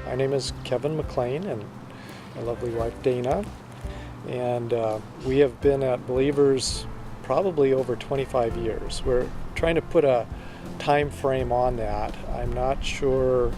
My name is Kevin McClain, and my lovely wife Dana. And we have been at Believers probably over 25 years. We're trying to put a time frame on that. I'm not sure.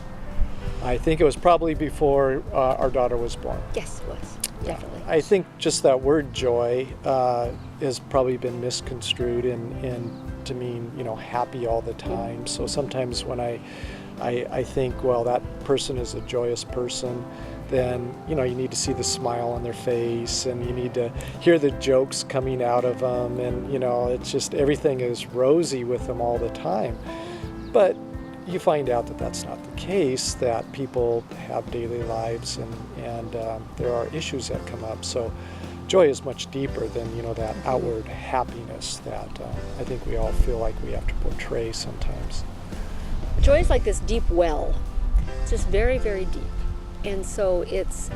I think it was probably before our daughter was born. Yes, it was. Definitely. I think just that word joy has probably been misconstrued in to mean, happy all the time. So sometimes when I think, well, that person is a joyous person, then, you need to see the smile on their face, and you need to hear the jokes coming out of them, and, it's just everything is rosy with them all the time. But you find out that that's not the case, that people have daily lives, and there are issues that come up. So joy is much deeper than, that outward happiness that I think we all feel like we have to portray sometimes. Joy is like this deep well. It's just very, very deep. And so it's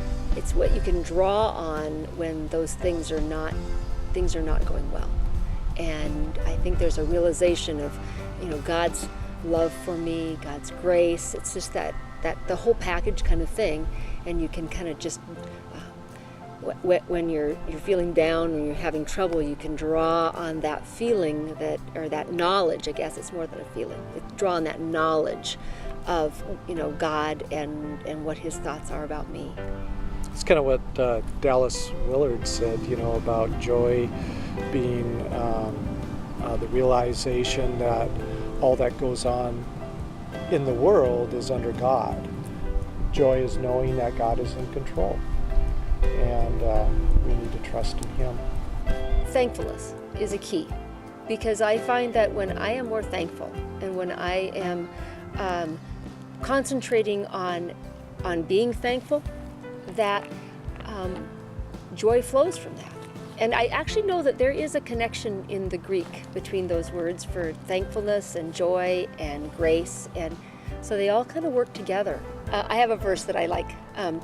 what you can draw on when those things are not going well. And I think there's a realization of, God's love for me, God's grace. It's just that the whole package kind of thing. And you can kind of just, when you're feeling down, when you're having trouble, you can draw on that feeling or that knowledge. I guess it's more than a feeling. Draw on that knowledge of God and what His thoughts are about me. It's kind of what Dallas Willard said, about joy being the realization that all that goes on in the world is under God. Joy is knowing that God is in control, and we need to trust in Him. Thankfulness is a key, because I find that when I am more thankful and when I am concentrating on being thankful, that joy flows from that. And I actually know that there is a connection in the Greek between those words for thankfulness and joy and grace, and so they all kind of work together. I have a verse that I like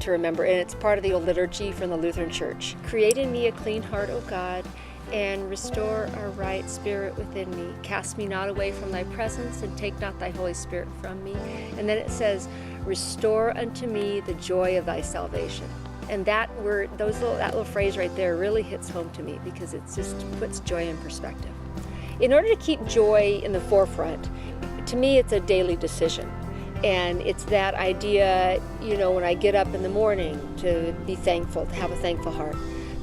to remember, and it's part of the old liturgy from the Lutheran Church. Create in me a clean heart, O God, and restore a right spirit within me. Cast me not away from thy presence, and take not thy Holy Spirit from me. And then it says, restore unto me the joy of thy salvation. And that word, that little phrase right there really hits home to me, because it just puts joy in perspective. In order to keep joy in the forefront, to me it's a daily decision. And it's that idea, when I get up in the morning, to be thankful, to have a thankful heart,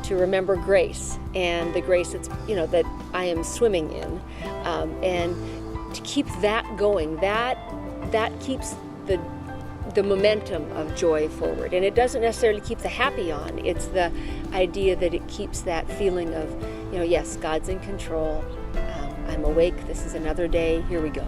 to remember grace and the grace that I am swimming in, and to keep that going. That keeps the momentum of joy forward. And it doesn't necessarily keep the happy on. It's the idea that it keeps that feeling of, yes, God's in control. I'm awake. This is another day. Here we go.